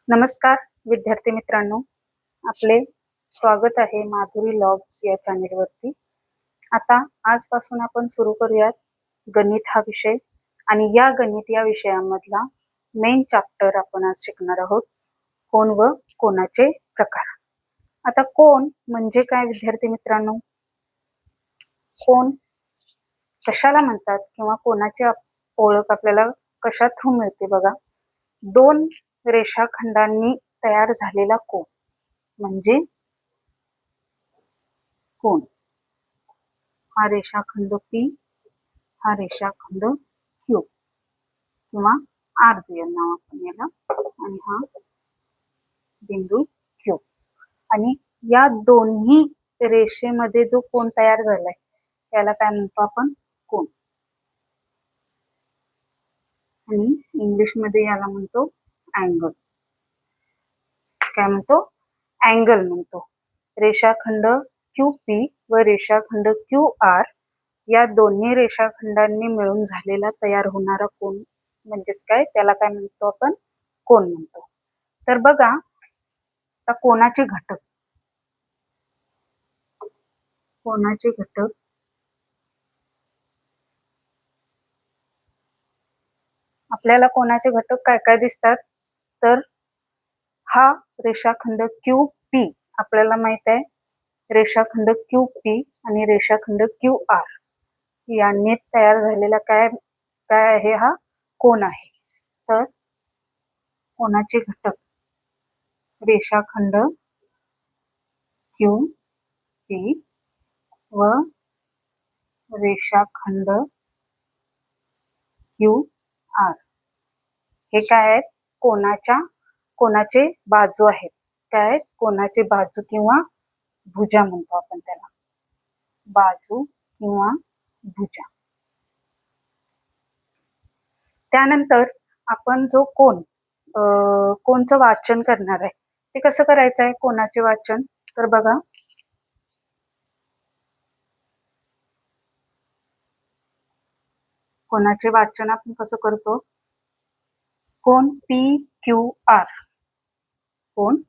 नमस्कार विद्यार्थी मित्रांनो, आपले स्वागत आहे माधुरी लॉग्स या चॅनेलवरती। आता आजपासून आपण सुरू करूयात गणित हा विषय आणि या गणित या विषयामधला मेन चॅप्टर आपण आज शिकणार आहोत, कोन व कोनाचे प्रकार। आता कोन म्हणजे काय विद्यार्थी मित्रांनो? कोन कशाला म्हणतात किंवा कोनाची ओळख आपल्याला कशा थ्रू मिळते बघा। दोन रेषाखंडांनी तयार झालेला कोन म्हणजे कोन। हा रेषाखंड P, हा रेषाखंड Q किंवा R देऊया नाव आपण याला, आणि हा बिंदू Q। आणि या दोन्ही रेषेमध्ये जो कोन तयार झालाय त्याला काय म्हणतो आपण? कोन। आणि इंग्लिश मध्ये याला म्हणतो अँगल। काय म्हणतो? अँगल म्हणतो। रेषाखंड QP व रेषाखंड QR या दोन्ही रेषाखंडांनी मिळून झालेला तयार होणारा कोन म्हणजेच काय, त्याला काय म्हणतो आपण? कोन म्हणतो। तर बघा आता कोनाचे घटक, कोनाचे घटक आपल्याला कोनाचे घटक काय काय दिसतात, तर हा रेषाखंड QP आपल्याला माहित आहे, रेषाखंड QP आणि रेषाखंड QR यांनी तयार झालेला काय काय आहे? हा कोन आहे। तर कोनाचे घटक रेषाखंड QP व रेषाखंड QR हे काय आहेत? कोनाचे बाजू आहेत। काय आहेत? कोनाचे बाजू किंवा भुजा म्हणतो आपण त्याला, बाजू किंवा भुजा। त्यानंतर आपण जो कोनचं वाचन करणार आहे ते कसं करायचं आहे? कोनाचे वाचन तर बघा, कोनाचे वाचन आपण कसं करतो? कोन PQR, कोन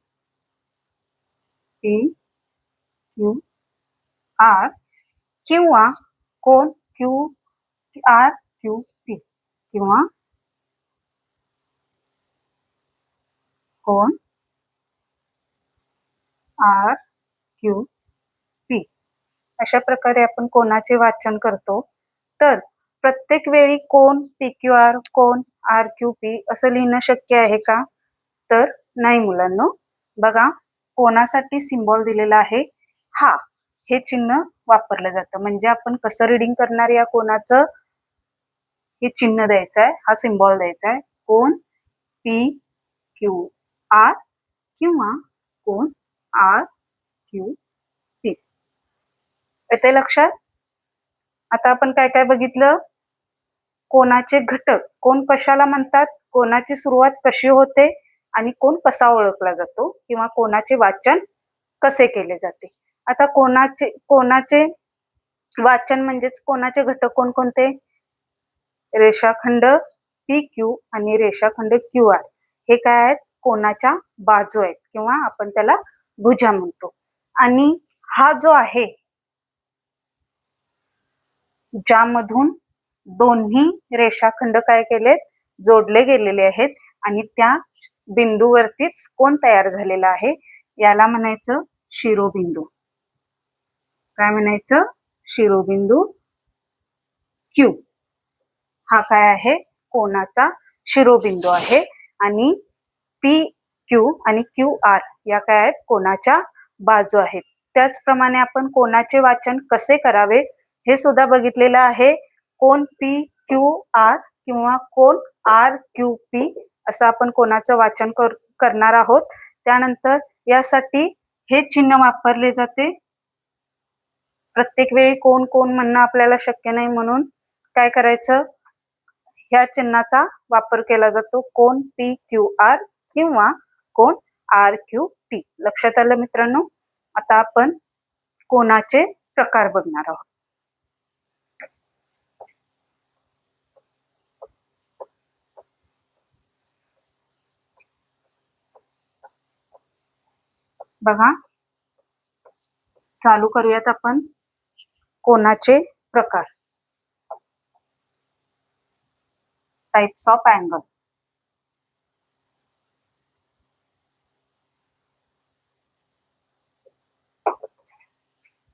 PQR किंवा कोन QRQP किंवा कोन RQP अशा प्रकारे आपण कोनाचे वाचन करतो। तर प्रत्येक वेळी कोन PQR, कोन RQP असं लिहिणं शक्य आहे का? तर नाही मुलांनो। बघा, कोनासाठी सिंबॉल दिलेला आहे हा, हे चिन्ह वापरलं जातं। म्हणजे आपण कसं रीडिंग करणार या कोनाचं? हे चिन्ह द्यायचं आहे, हा सिंबॉल द्यायचा आहे, कोन PQR किंवा कोन RQP। येते लक्षात? आता आपण काय काय बघितलं? कोनाचे घटक, कोन कशाला म्हणतात, कोनाची सुरुवात कशी होते आणि कोन कसा ओळखला जातो किंवा कोनाचे वाचन कसे केले जाते। आता कोनाचे वाचन म्हणजेच कोनाचे घटक कोणकोणते? रेषाखंड PQ आणि रेषाखंड QR हे काय आहेत? कोनाच्या बाजू आहेत किंवा आपण त्याला भुजा म्हणतो। आणि हा जो आहे ज्यामधून दोन्ही रेषाखंड काय केलेत? जोडले गेलेले आहेत आणि त्या बिंदूवरतीच कोन तयार झालेला आहे, याला म्हणायचं शिरोबिंदू। काय म्हणायचं? शिरोबिंदू Q हा काय आहे? कोनाचा शिरोबिंदू आहे। आणि PQ आणि QR या काय आहेत? कोनाच्या बाजू आहेत। त्याचप्रमाणे आपण कोनाचे वाचन कसे करावे हे सुद्धा बघितलेलं आहे। कोन PQR किंवा कोन RQP असं आपण कोनाचं वाचन करणार आहोत। त्यानंतर यासाठी हे चिन्ह वापरले जाते। प्रत्येक वेळी कोन कोन म्हणणं आपल्याला शक्य नाही, म्हणून काय करायचं? ह्या चिन्हाचा वापर केला जातो, कोन PQR किंवा कोन RQP। लक्षात आलं मित्रांनो? आता आपण कोनाचे प्रकार बघणार आहोत। बघा, चालू करूयात आपण कोनाचे प्रकार. Types of angle.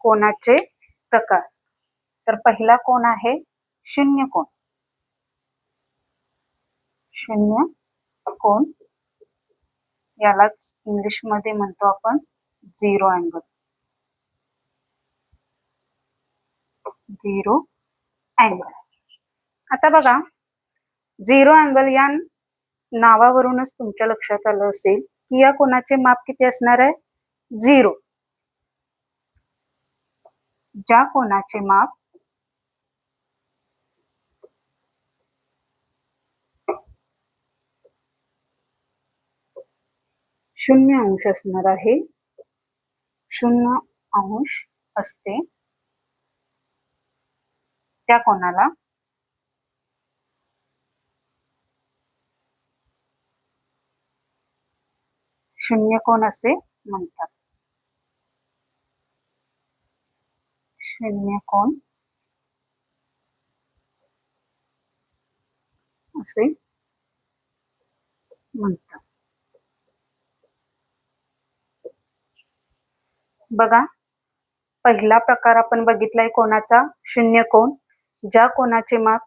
कोनाचे प्रकार. तर पहिला कोन आहे शून्य कोन. शून्य कोन यालाच इंग्लिश मध्ये म्हणतो आपण झिरो अँगल. Zero angle. आता बघा, झिरो अँगल या नावावरूनच तुमच्या लक्षात आलं असेल की या कोनाचे माप किती असणार आहे? झिरो. ज्या कोनाचे माप शून्य अंश असणार आहे, शून्य अंश असते, त्या कोनाला शून्य कोन असे म्हणतात. शून्य कोन असे म्हणतात. बघा, पहिला प्रकार आपण बघितलाय कोणाचा? शून्य कोन. ज्या कोनाचे माप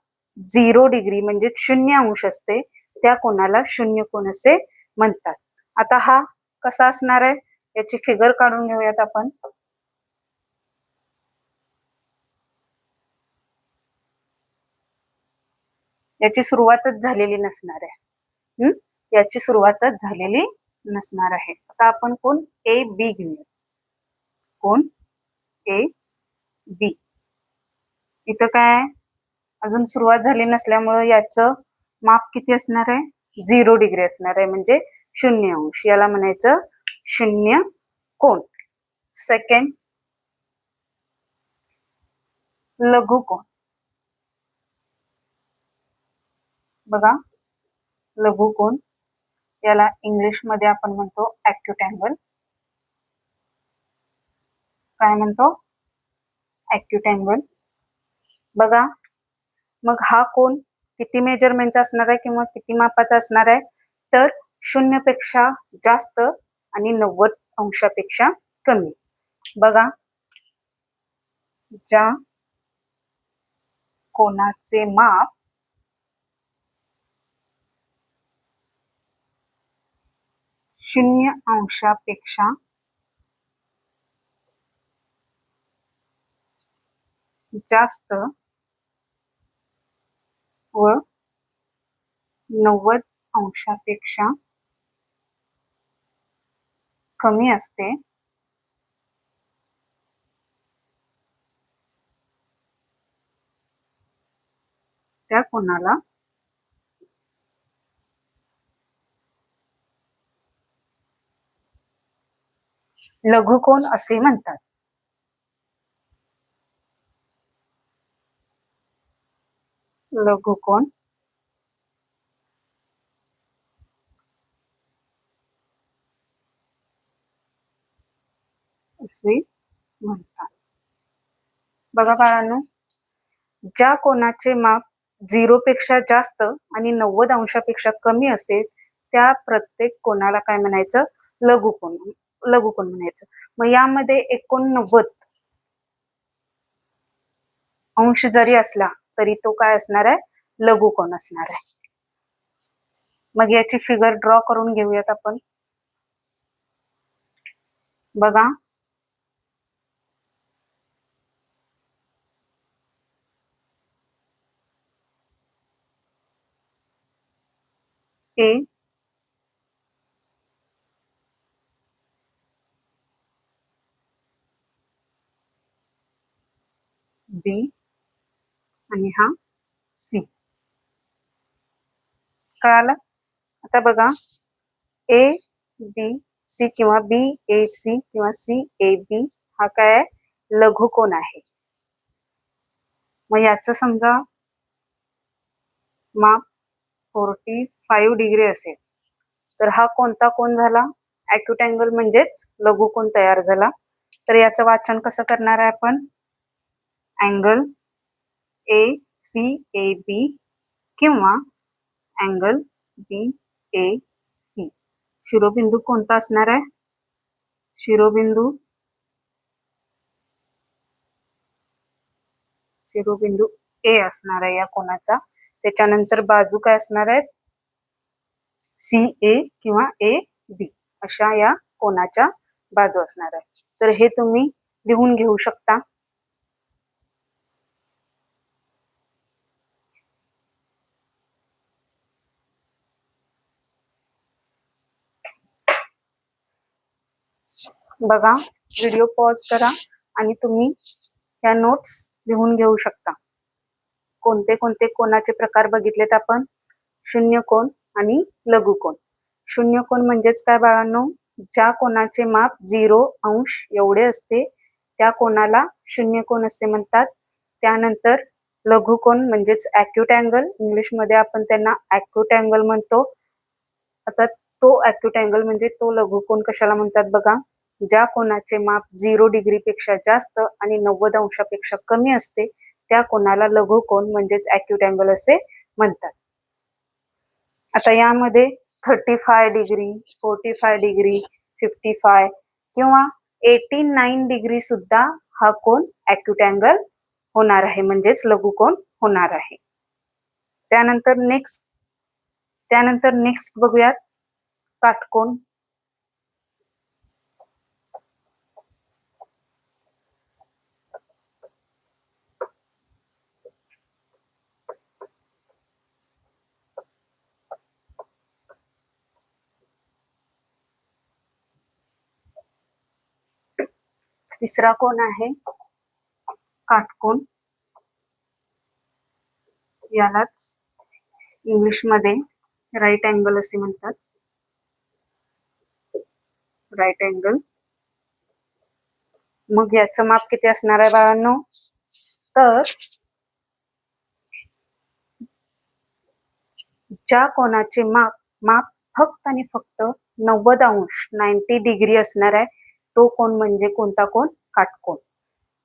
0 डिग्री म्हणजे 0 अंश असते त्या कोनाला शून्य कोन असे म्हणतात. आता हा कसा असणार आहे याची फिगर काढून घेऊयात आपण. याची सुरुवातच झालेली नसणार आहे. याची सुरुवातच झालेली नसणार आहे. आता आपण कोन ए बी घेऊया. कोन ए बी. इथं काय अजून सुरुवात झाली नसल्यामुळे याचं माप किती असणार आहे? 0 डिग्री असणार आहे, म्हणजे 0 अंश. याला म्हणायचं शून्य कोन. सेकंड, लघु कोन. बघा, लघु कोन याला इंग्लिश मध्ये आपण म्हणतो ॲक्यूट अँगल. काय म्हणतो? Acute angle. बघा, मग हा कोन किती मेजरमेंटचा असणार आहे किंवा किती मापाचा असणार आहे? तर 0 पेक्षा जास्त आणि 90 अंशापेक्षा कमी. बघा, ज्या कोनाचे माप 0 अंशापेक्षा जास्त व 90 अंशापेक्षा कमी असते त्या कोनाला लघु कोन असे म्हणतात. लघु कोन असे म्हणतात. बघा बाळांनो, ज्या कोनाचे माप 0 पेक्षा जास्त आणि 90 अंशापेक्षा कमी असेल त्या प्रत्येक कोनाला काय म्हणायचं? लघु कोन. लघु कोन म्हणायचं. मग यामध्ये 89 अंश जरी असला तरी तो काय असणार आहे? लघु कोन असणार आहे. मग याची फिगर ड्रॉ करून घेऊयात आपण. बघा, ए बी आणि हा सी. कळालं? आता बघा, ए बी सी किंवा बी ए सी किंवा सी ए बी हा काय आहे? लघु कोन आहे. मग याचं समजा माप 45 डिग्री असेल तर हा कोणता कोन झाला? ॲक्यूट अँगल म्हणजेच लघुकोन तयार झाला. तर याचं वाचन कसं करणार आहे आपण? अँगल ACAB किंवा अँगल BAC. शिरोबिंदू कोणता असणार आहे? शिरोबिंदू A असणार आहे या कोणाचा. त्याच्यानंतर बाजू काय असणार आहेत? CA किंवा AB अशा या कोणाच्या बाजू असणार आहे. तर हे तुम्ही लिहून घेऊ शकता. बघा, व्हिडिओ पॉज करा आणि तुम्ही या नोट्स लिहून घेऊ शकता. कोणते कोणते कोणाचे प्रकार बघितलेत आपण? शून्य कोन आणि लघुकोन. शून्य कोन म्हणजेच काय बाळांनो? ज्या कोणाचे माप 0 अंश एवढे असते त्या कोणाला शून्य कोन असे म्हणतात. त्यानंतर लघुकोन म्हणजेच ॲक्यूट अँगल, इंग्लिशमध्ये आपण त्यांना ॲक्यूट अँगल म्हणतो. आता तो ॲक्यूट अँगल म्हणजे तो लघुकोन कशाला म्हणतात बघा? ज्या कोणाचे माप 0 डिग्रीपेक्षा जास्त आणि 90 अंशापेक्षा कमी असते त्या कोणाला लघुकोन म्हणजेच ॲक्यूट अँगल असे म्हणतात. आता यामध्ये 35 डिग्री, 45 डिग्री, 55 किंवा 89 डिग्री सुद्धा हा कोन ॲक्यूट अँगल होणार आहे, म्हणजेच लघुकोन होणार आहे. त्यानंतर नेक्स्ट बघूयात काटकोन. तिसरा कोन आहे काटकोन. यालाच इंग्लिशमध्ये राईट अँगल असे म्हणतात. Right angle. मग याचं माप किती असणार आहे बाळांनो? तर ज्या कोणाचे माप फक्त आणि फक्त 90 अंश 90 डिग्री असणार आहे तो कोन म्हणजे कोणता कोन? काटकोन.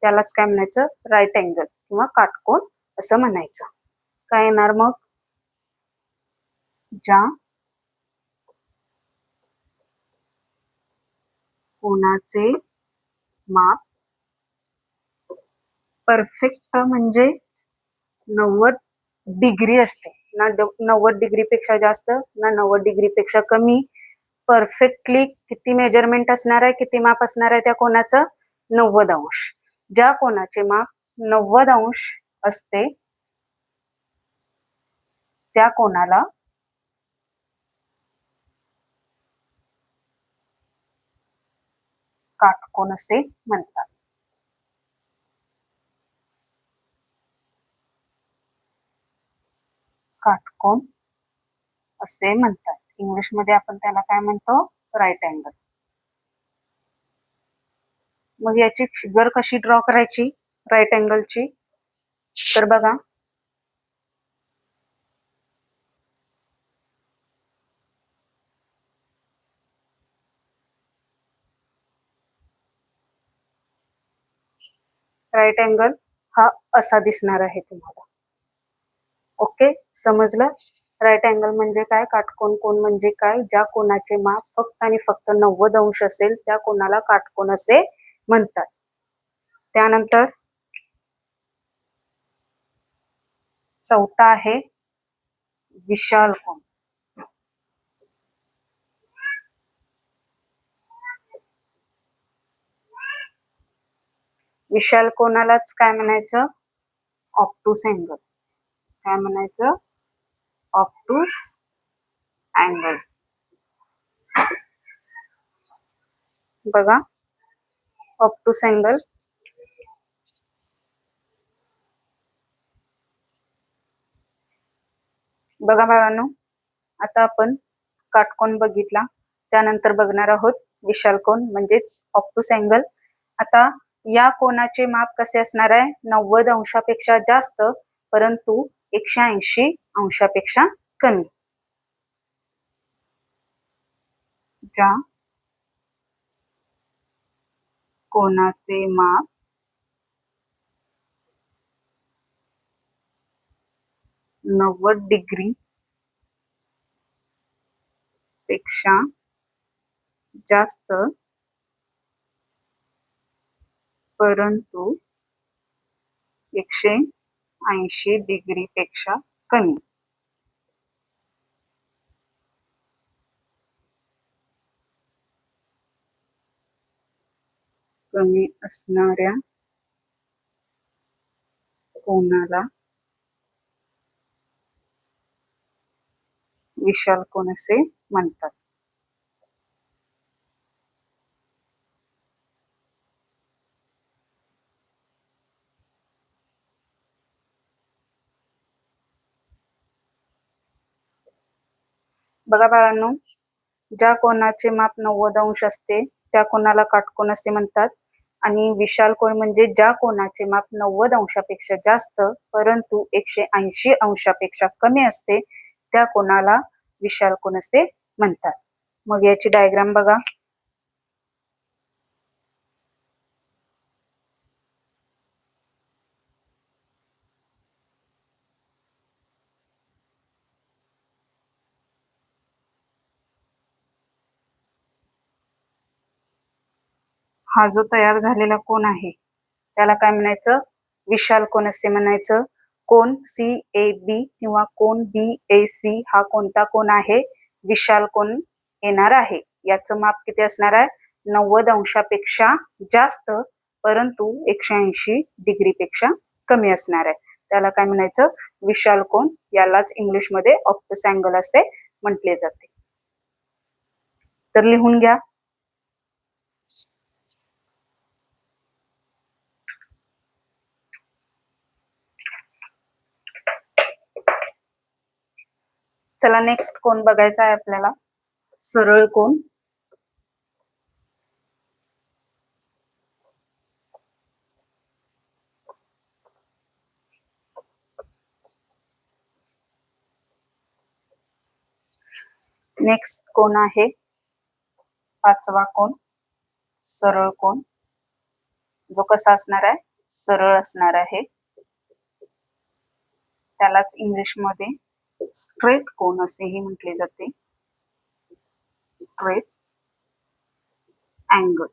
त्यालाच काय म्हणायचं? राईट अँगल किंवा काटकोन असं म्हणायचं. काय येणार मग? ज्या कोणाचे माप परफेक्ट म्हणजे 90 डिग्री असते, ना 90 डिग्रीपेक्षा जास्त ना 90 डिग्रीपेक्षा कमी. परफेक्टली किती मेजरमेंट असणार आहे, किती माप असणार आहे त्या कोणाचं? 90 अंश. ज्या कोणाचे माप 90 अंश असते त्या कोणाला काटकोन असे म्हणतात. काटकोन असे म्हणतात. इंग्लिशमध्ये आपण त्याला काय म्हणतो? Right angle. मग याची फिगर कशी ड्रॉ करायची राईट अँगलची? तर बघा, राईट अँगल हा असा दिसणार आहे तुम्हाला. ओके, समजलं? राईट अँगल म्हणजे काय, काटकोन कोन म्हणजे काय? ज्या कोणाचे माप फक्त आणि फक्त 90 अंश असेल त्या कोणाला काटकोन असे म्हणतात. त्यानंतर चौथा आहे विशाल कोन. विशाल कोनालाच काय म्हणायचं? Obtuse angle. काय म्हणायचं? Obtuse angle. बघा, ऑप्टूस अँगल. बघा बाळांनो, आता आपण काटकोन बघितला, त्यानंतर बघणार आहोत विशाल कोन म्हणजेच ऑप्टूस अँगल. आता या कोनाचे माप कसे असणार आहे? 90 अंशापेक्षा जास्त परंतु 180 अंशापेक्षा कमी. ज्या कोनाचे माप 90 डिग्री पेक्षा जास्त परंतु 180 डिग्री पेक्षा कमी. कमी असणाऱ्या कोनाला विशाल कोन असे म्हणतात. बघा बाळांनो, ज्या कोनाचे माप 90 अंश असते त्या कोनाला काटकोन असे म्हणतात आणि विशाल कोन म्हणजे ज्या कोनाचे माप 90 अंशापेक्षा जास्त परंतु 180 अंशापेक्षा कमी असते त्या कोनाला विशाल कोन असे म्हणतात. मग याची डायग्राम बघा. हा जो तयार झालेला कोन आहे त्याला काय म्हणायचं? विशाल कोन असे म्हणायचं. कोन CAB किंवा कोन BAC हा कोणता कोन आहे? विशाल कोन येणार आहे. याचं माप किती असणार आहे? 90 अंशापेक्षा जास्त परंतु 180 डिग्री पेक्षा कमी असणार आहे. त्याला काय म्हणायचं? विशाल कोन. यालाच इंग्लिश मध्ये ऑप्टस अँगल असे म्हटले जाते. तर लिहून घ्या. चला नेक्स्ट कोन बघायचा आहे आपल्याला. सरळ कोन. नेक्स्ट कोन आहे 5वा कोन, सरळ कोन. जो कसा असणार आहे? सरळ असणार आहे. त्यालाच इंग्लिश मध्ये स्ट्रेट कोन असेही म्हटले जाते. Straight angle.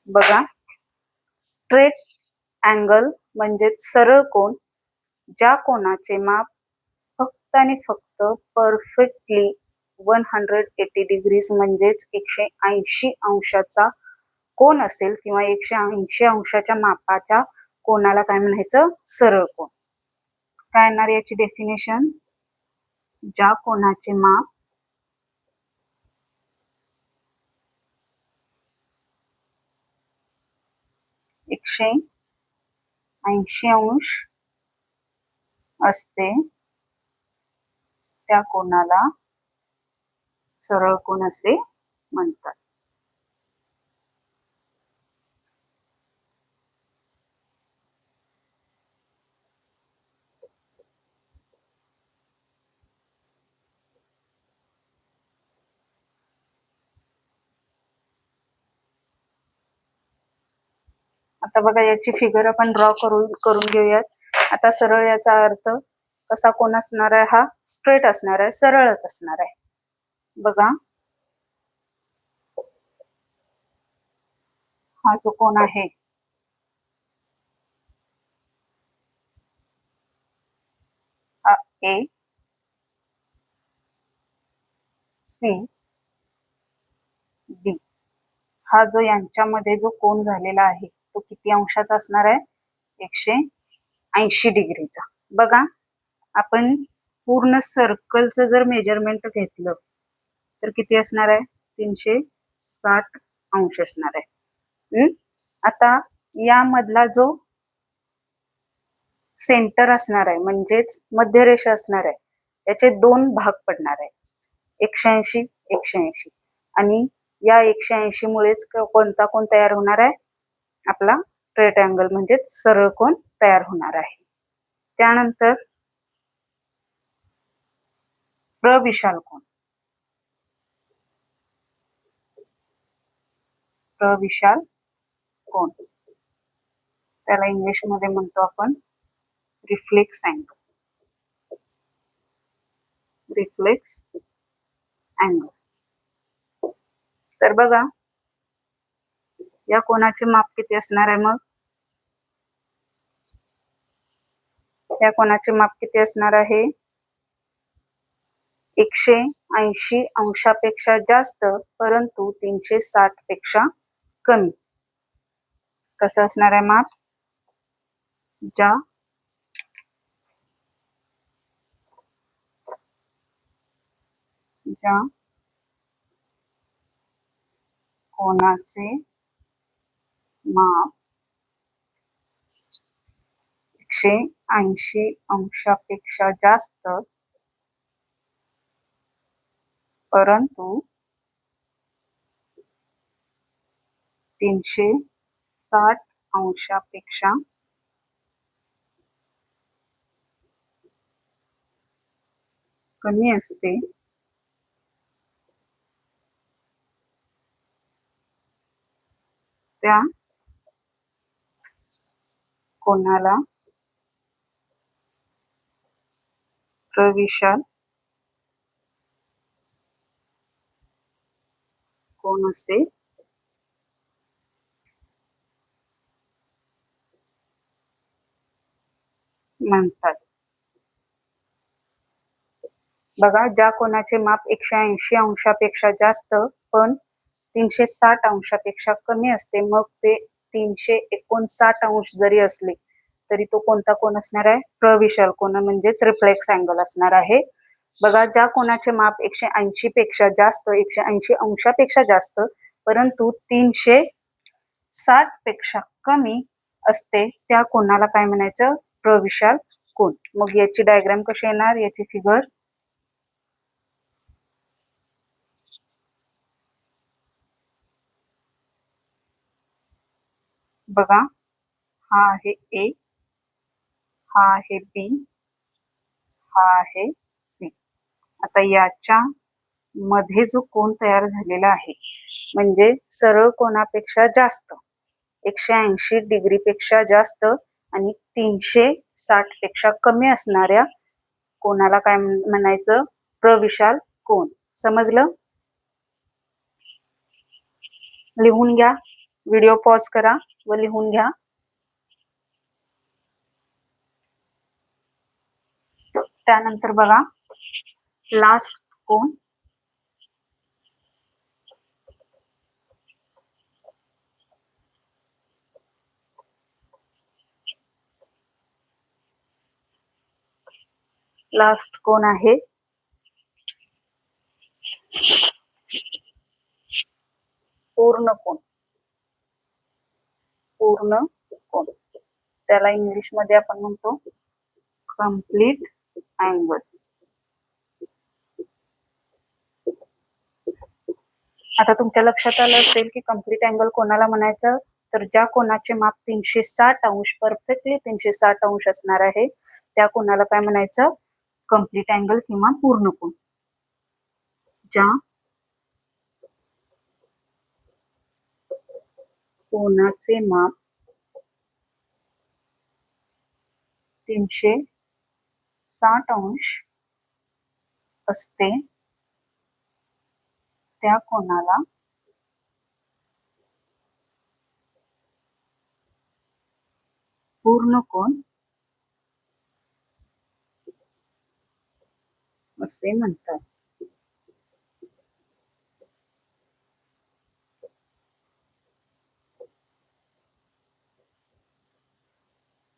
बघा, स्ट्रेट अँगल म्हणजे सरळ कोन. ज्या कोनाचे माप फक्त आणि फक्त परफेक्टली 180 डिग्रीज म्हणजेच 180 अंशाचा कोन असेल किंवा 180 अंशाच्या मापाच्या कोनाला काय म्हणायचं? सरळ कोन. काय येणार याची डेफिनेशन? ज्या कोनाचे माप 180 अंश असते त्या कोनाला सरळ कोन असे म्हणतात. आता बघा याची फिगर आपण ड्रॉ करून घेऊयात. आता सरळ याचा अर्थ कसा कोन असणार आहे? हा स्ट्रेट असणार आहे, सरळच असणार आहे. बघा, हा जो कोन आहे हा ACB हा जो यांच्यामध्ये जो कोन झालेला आहे तो किती अंशाचा असणार आहे? 180 डिग्रीचा. बघा, आपण पूर्ण सर्कलचं जर मेजरमेंट घेतलं तर किती असणार आहे? 360 अंश असणार आहे. आता यामधला जो सेंटर असणार आहे म्हणजेच मध्यरेषा असणार आहे याचे 2 भाग पडणार आहे. 180 180 आणि या 180 मुळेच कोणता कोन तयार होणार आहे? आपला स्ट्रेट अँगल म्हणजे सरळ कोन तयार होणार आहे. त्यानंतर प्रविशाल कोन. प्रविशाल कोन, त्याला इंग्लिश मध्ये म्हणतो आपण रिफ्लेक्स अँगल. Reflex angle. तर बघा या कोनाचे माप किती असणार आहे? मग या कोनाचे माप किती असणार आहे? 180 अंशापेक्षा जास्त परंतु 360 पेक्षा कमी. कसं असणार आहे माप? ज्या कोनाचे माप 180 अंशापेक्षा जास्त परंतु 360 अंशापेक्षा कमी असते त्या कोनाला प्रविशाल कोन असे म्हणतात. बघा ज्या कोनाचे माप 180 अंशापेक्षा जास्त पण 360 अंशापेक्षा कमी असते, मग ते 359 अंश जरी असले तरी तो कोणता कोन असणार आहे? प्रविशाल कोन म्हणजेच रिफ्लेक्स अँगल असणार आहे. बघा ज्या कोनाचे माप 180 पेक्षा जास्त 180 अंशापेक्षा जास्त परंतु 360 पेक्षा कमी असते त्या कोनाला काय म्हणायचं? प्रविशाल कोन. मग याची डायग्राम कशी येणार? याची फिगर बघा, हा आहे ए, हा आहे बी, हा आहे सी. आता याच्या मध्ये जो कोन तयार झालेला आहे म्हणजे सरळ कोनापेक्षा जास्त 180 डिग्री पेक्षा जास्त आणि 360 पेक्षा कमी असणाऱ्या कोनाला काय म्हणायचं? प्रविशाल कोन. समजलं? लिहून घ्या. व्हिडिओ पॉज करा व लिहून घ्या. त्यानंतर बघा लास्ट कोन. लास्ट कोन आहे पूर्ण कोन. पूर्ण कोन त्याला इंग्लिश मध्ये आपण म्हणतो कंप्लीट अँगल. आता तुमच्या लक्षात आलं असेल की कंप्लीट अँगल कोणाला म्हणायचं? तर ज्या कोनाचे माप 360 अंश परफेक्टली 360 अंश असणार आहे त्या कोनाला काय म्हणायचं? कंप्लीट अँगल किंवा पूर्ण कोन. ज्या कोनाचे माप 360 अंश असते त्या कोनाला पूर्ण कोन असे म्हणतात.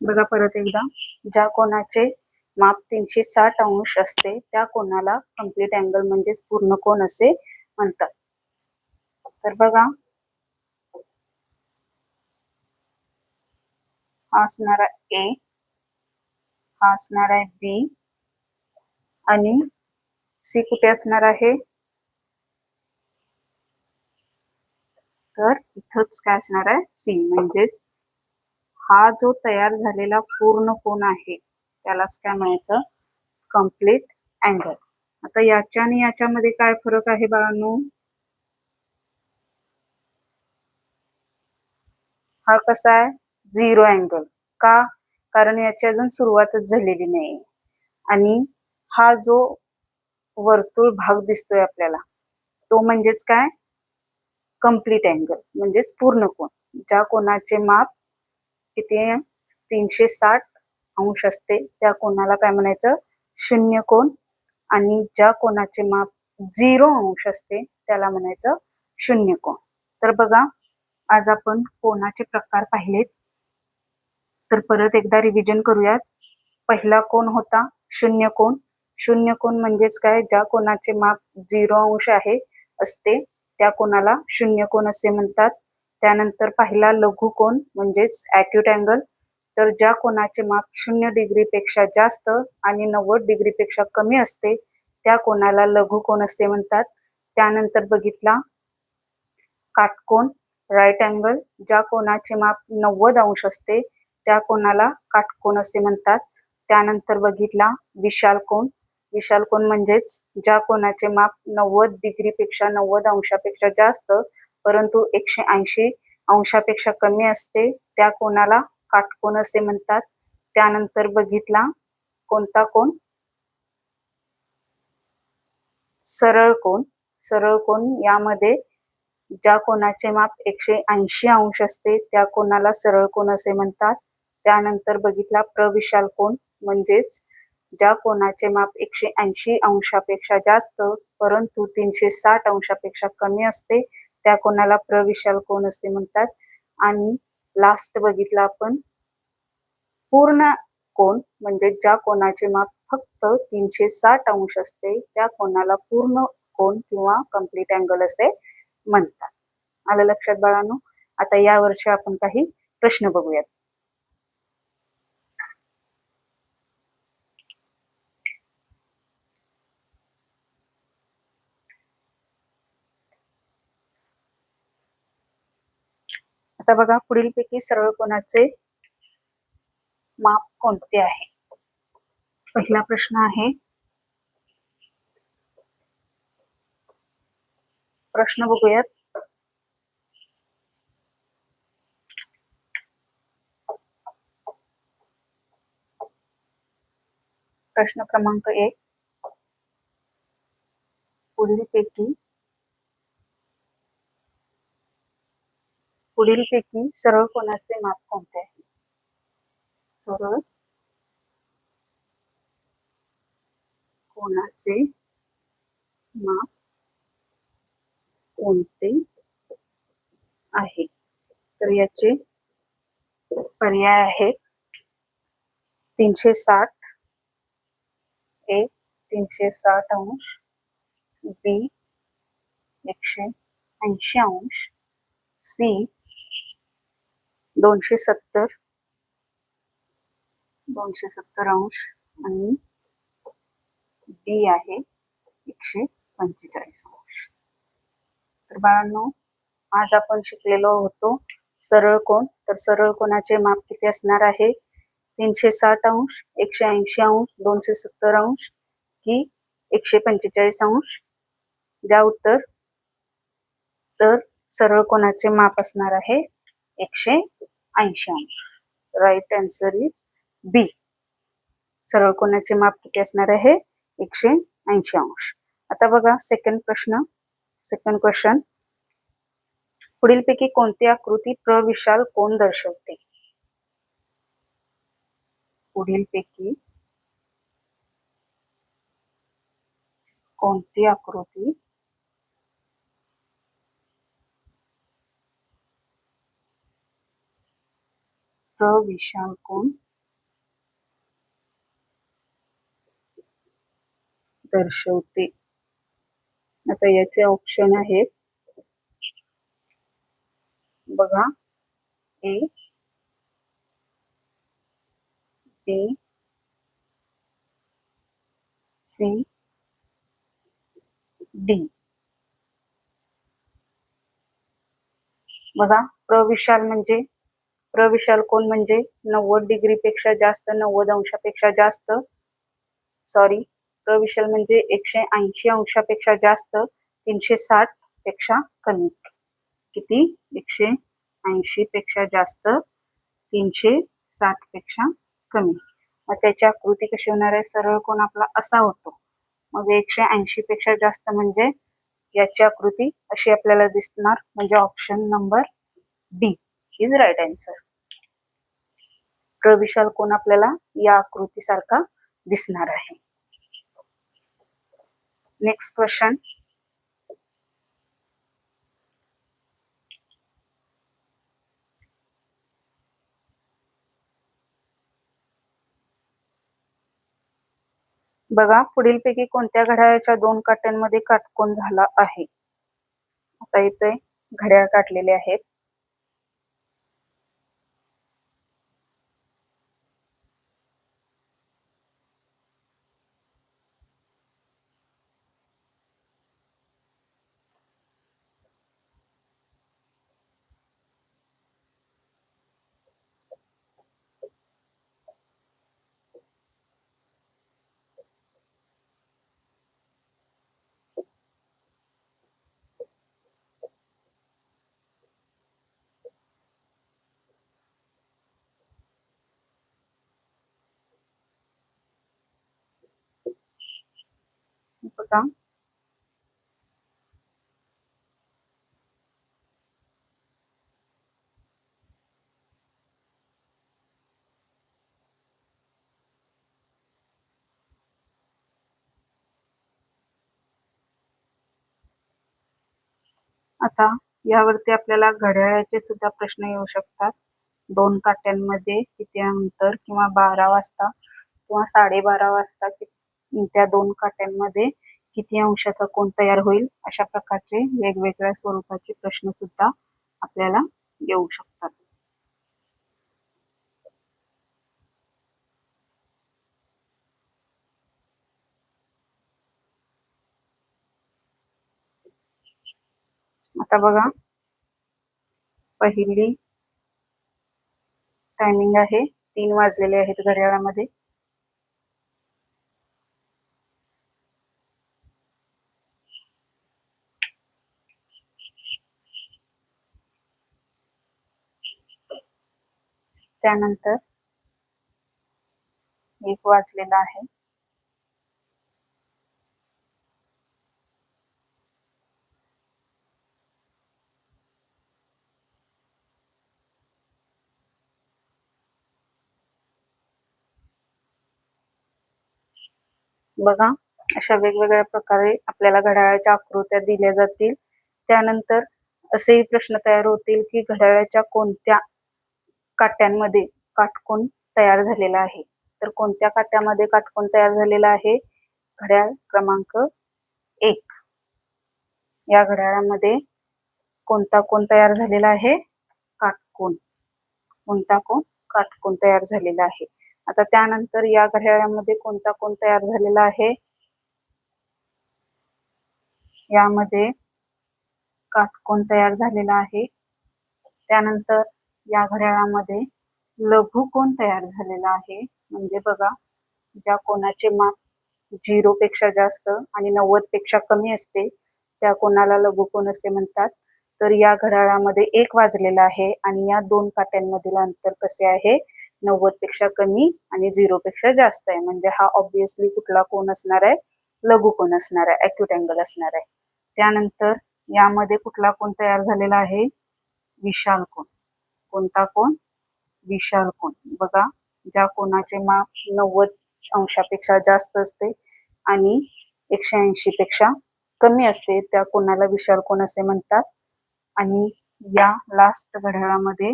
बघा परत एकदा, ज्या कोनाचे माप 360 अंश असते त्या कोनाला कंप्लीट अँगल म्हणजेच पूर्ण कोन असे म्हणतात. तर बघा हा असणार आहे ए, हा असणार आहे बी आणि सी कुठे असणार आहे? तर इथंच काय असणार आहे? सी. म्हणजेच हा जो तयार झालेला पूर्ण कोन आहे त्यालाच काय म्हणायचं? Complete angle. आता याच्या आणि याच्यामध्ये काय फरक आहे बाळांनो? हा कसा आहे? 0 अँगल. का? कारण याची अजून सुरुवातच झालेली नाही. आणि हा जो वर्तुळ भाग दिसतोय आपल्याला, तो म्हणजेच काय? कंप्लीट अँगल म्हणजेच पूर्ण कोन. ज्या कोनाचे माप किती आहे? 360 अंश असते, त्या कोनाला काय म्हणायचं? शून्य कोन. आणि ज्या कोनाचे माप 0 अंश असते त्याला म्हणायचं शून्य कोन. तर बघा, आज आपण कोनाचे प्रकार पाहिलेत. तर परत एकदा रिव्हिजन करूयात. पहिला कोन होता शून्य कोन. शून्य कोन म्हणजेच काय? ज्या कोनाचे माप 0 अंश आहे असते त्या कोनाला शून्य कोन असे म्हणतात. त्यानंतर पहिला लघु कोन म्हणजेच ॲक्यूट अँगल. तर ज्या कोनाचे माप 0 डिग्री पेक्षा जास्त आणि 90 डिग्री पेक्षा कमी असते त्या कोनाला लघु कोन असे म्हणतात. त्यानंतर बघितला काटकोन, राईट अँगल. ज्या कोनाचे माप 90 अंश असते त्या कोनाला काटकोन असे म्हणतात. त्यानंतर बघितला विशाल कोन. विशाल कोन म्हणजेच ज्या कोनाचे माप 90 डिग्री पेक्षा 90 अंशापेक्षा जास्त परंतु 180 अंशापेक्षा कमी असते त्या कोनाला काटकोन असे म्हणतात. त्यानंतर बघितला कोणता कोन? सरळ कोन. सरळ कोन यामध्ये ज्या कोनाचे माप 180 अंश असते त्या कोनाला सरळ कोन असे म्हणतात. त्यानंतर बघितला प्रविशाल कोन म्हणजेच ज्या कोनाचे माप 180 अंशापेक्षा जास्त परंतु 360 अंशापेक्षा कमी असते त्या कोनाला प्रविशाल कोन असे म्हणतात. आणि लास्ट बघितला आपण पूर्ण कोन म्हणजे ज्या कोनाचे माप फक्त 360 अंश असते त्या कोनाला पूर्ण कोन किंवा कंप्लीट अँगल असे म्हणतात. आलं लक्षात बाळांनो? आता यावर्षी आपण काही प्रश्न बघूयात. आता बघा, पुढीलपैकी सरळ कोनाचे माप कोणते आहे? पहिला प्रश्न आहे. प्रश्न बघूयात. प्रश्न क्रमांक 1. पुढीलपैकी सरळ कोनाचे माप कोणते आहे? सरळ कोनाचे माप कोणते आहे? तर याचे पर्याय आहेत 360, ए 360 अंश, बी 180 अंश, सी 270 अंश आणि डी आहे 145 अंश. तर बाळांनो, आज आपण शिकलेलो होतो सरळ कोन. तर सरळ कोनाचे माप किती असणार आहे? 360 अंश, 180 अंश, 270 अंश की 145 अंश? द्या उत्तर. तर सरळ कोनाचे माप असणार आहे 180 अंश. राईट आन्सर इज बी. सरळ कोनाचे माप किती असणार आहे? 180 अंश. आता बघा सेकंड क्वेश्चन. पुढीलपैकी कोणती आकृती प्रविशाल कोन दर्शवते? पुढीलपैकी कोणती आकृती प्रविशाल कोन दर्शवते? आता याचे ऑप्शन आहेत बघा. ए, बी, सी, डी. बघा, प्रविशाल कोन म्हणजे 90 डिग्री पेक्षा जास्त, 90 अंशापेक्षा जास्त. सॉरी, प्रविशाल म्हणजे 180 अंशापेक्षा जास्त, 360 पेक्षा कमी. किती? 180 80 पेक्षा जास्त, 360 पेक्षा कमी. मग त्याची आकृती कशी होणार आहे? सरळ कोन आपला असा होतो. मग 180 पेक्षा जास्त म्हणजे याची आकृती अशी आपल्याला दिसणार, म्हणजे option number D is right answer. प्रविशाल कोन आपल्याला या आकृतीसारखा दिसणार आहे. Next question. बघा, पुढीलपैकी कोणत्या घड्याळाच्या 2 काट्यांमध्ये काटकोन झाला आहे? आता इथे घड्याळ काढलेले आहेत. बघा, आता यावरती आपल्याला घड्याळाचे सुद्धा प्रश्न येऊ शकतात. 2 काट्यांमध्ये किती अंतर, किंवा 12 वाजता किंवा 12:30 वाजता त्या 2 काट्यांमध्ये किती अंशाचा कोन तयार होईल, अशा प्रकारचे वेगवेगळ्या स्वरूपाचे प्रश्न सुद्धा आपल्याला येऊ शकतात. आता बघा, पहिली टायमिंग आहे, 3 वाजलेले आहेत घड्याळामध्ये. त्यानंतर 1 वाजलेला आहे. बघा, अशा वेगवेगळ्या प्रकारे आपल्याला घड्याळाच्या आकृत्या दिल्या जातील. त्यानंतर असेही प्रश्न तयार होतील की घड्याळाच्या कोणत्या काट्यांमध्ये काटकोन तयार झालेला आहे. तर कोणत्या काट्यामध्ये काटकोन तयार झालेला आहे? घड्याळ क्रमांक 1 या घड्याळामध्ये कोणता कोन तयार झालेला आहे? काटकोन. कोणता कोन? काटकोन तयार झालेला आहे. आता त्यानंतर या घड्याळामध्ये कोणता कोन तयार झालेला आहे? यामध्ये काटकोन तयार झालेला आहे. त्यानंतर या घड्याळामध्ये लघुकोन तयार झालेला आहे. म्हणजे बघा, ज्या कोनाचे माप 0 पेक्षा जास्त आणि 90 पेक्षा कमी असते त्या कोनाला लघुकोन असे म्हणतात. तर या घड्याळामध्ये 1 वाजलेला आहे आणि या 2 काट्यांमधील अंतर कसे आहे? 90 पेक्षा कमी आणि 0 पेक्षा जास्त आहे. म्हणजे हा ऑब्विसली कुठला कोन असणार आहे? लघुकोन असणार आहे, ॲक्यूट अँगल असणार आहे. त्यानंतर यामध्ये कुठला कोन तयार झालेला आहे? विशाल कोन. कोणता कोन? विशाल कोन. बघा, ज्या कोनाचे माप 90 अंशापेक्षा जास्त असते आणि 180 पेक्षा कमी असते त्या कोनाला विशाल कोन असे म्हणतात. आणि या लास्ट घड्याळामध्ये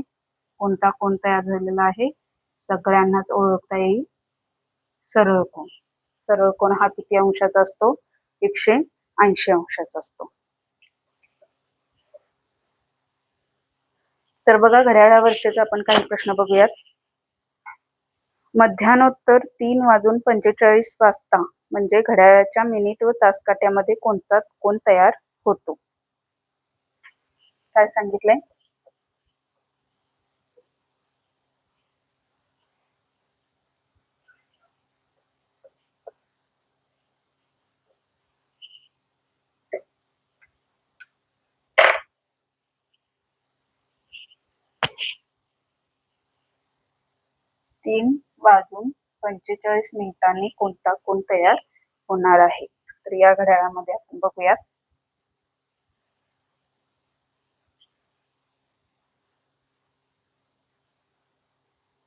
कोणता कोन तयार झालेला आहे? सगळ्यांनाच ओळखता येईल, सरळ कोन. सरळ कोन हा किती अंशाचा असतो? 180 अंशाचा असतो. तर बघा, घड्याळावरचेच आपण काही प्रश्न बघूयात. मध्यान्नोत्तर 3:45 वाजता म्हणजे घड्याळाच्या मिनिट व तास काट्यामध्ये कोणता कोन तयार होतो? काय सांगितलंय? 3:45 कोणता कोन तयार होणार आहे. तर या घड्याळामध्ये आपण बघूयात.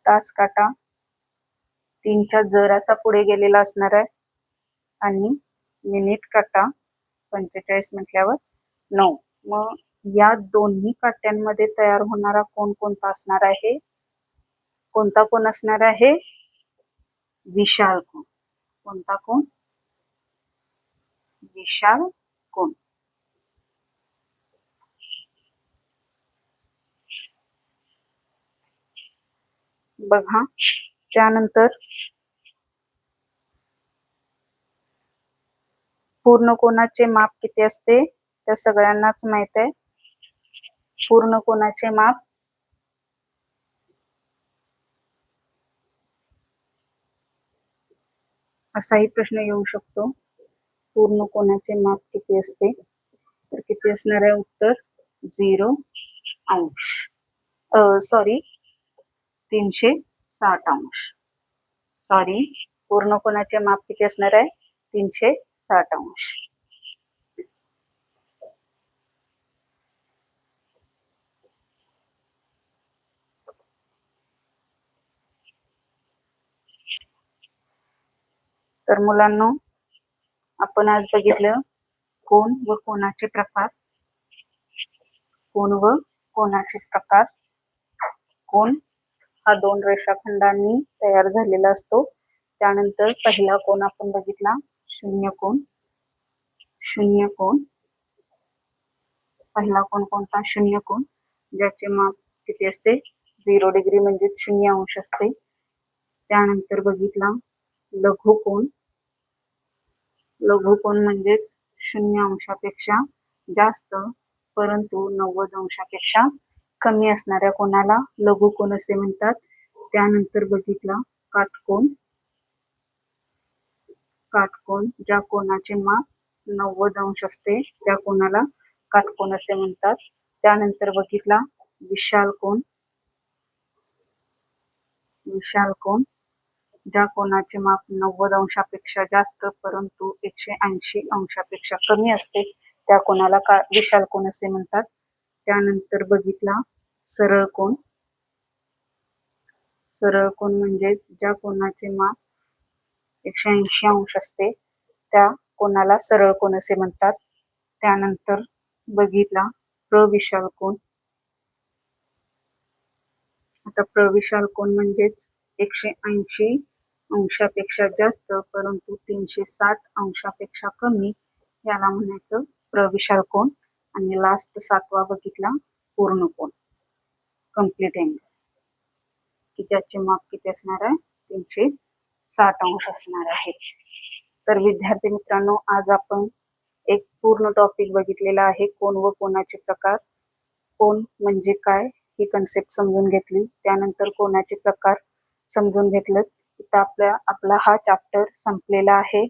तास काटा 3च्या जरासा पुढे गेलेला असणार आहे आणि मिनिट काटा 45 म्हटल्यावर 9. मग या दोन्ही काट्यांमध्ये तयार होणारा कोन कोणता असणार आहे? कोणता कोन असणार आहे? विशाल कोन. कोणता कोन? विशाल कोन. बघा, त्यानंतर पूर्ण कोनाचे माप किती असते त्या सगळ्यांनाच माहित आहे. पूर्ण कोनाचे माप असाही प्रश्न येऊ शकतो. पूर्ण कोनाचे माप किती असते? तर किती असणार आहे उत्तर? 0 अंश. सॉरी 360 अंश. सॉरी, पूर्ण कोनाचे माप किती असणार आहे? 360 अंश. तर मुलांनो, आपण आज बघितलं कोन व कोनाचे प्रकार. कोन व कोनाचे प्रकार. कोन हा 2 रेषाखंडांनी तयार झालेला असतो. त्यानंतर पहिला कोन आपण बघितला शून्य कोन. शून्य कोन. पहिला कोन कोणता? शून्य कोन, ज्याचे माप किती असते? 0 डिग्री म्हणजे 0 अंश असते. त्यानंतर बघितला लघु कोन. लघु कोन म्हणजेच 0 अंशापेक्षा जास्त परंतु 90 अंशापेक्षा कमी असणाऱ्या कोनाला लघु कोन असे म्हणतात. त्यानंतर बघितला काटकोन. काटकोन, ज्या कोनाचे माप 90 अंश असते त्या कोनाला काटकोन असे म्हणतात. त्यानंतर बघितला विशाल कोन. विशाल कोन, ज्या कोनाचे माप 90 अंशापेक्षा जास्त परंतु 180 अंशापेक्षा कमी असते त्या कोनाला विशाल कोन असे म्हणतात. त्यानंतर बघितला सरळ कोन. सरळ कोन म्हणजेच ज्या कोनाचे माप 180 अंश असते त्या कोनाला सरळ कोन असे म्हणतात. त्यानंतर बघितला प्रविशाल कोन. आता प्रविशाल कोन म्हणजेच 180 अंशापेक्षा जास्त परंतु 360 अंशापेक्षा कमी, याला म्हणायचं प्रविशाल कोन. आणि लास्ट 7वा बघितला पूर्ण कोन, कंप्लीट अँगल, की ज्याचे माप किती असणार आहे? 360 अंश असणार आहे. तर विद्यार्थी मित्रांनो, आज आपण एक पूर्ण टॉपिक बघितलेला आहे, कोन व कोनाचे प्रकार. कोन म्हणजे काय ही कन्सेप्ट समजून घेतली. त्यानंतर कोनाचे प्रकार समजून घेतलं. इथं आपला हा चॅप्टर संपलेला आहे.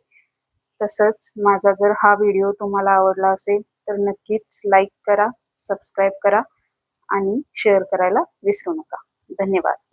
तसंच माझा जर हा व्हिडिओ तुम्हाला आवडला असेल तर नक्कीच लाईक करा, सबस्क्राईब करा आणि शेअर करायला विसरू नका. धन्यवाद.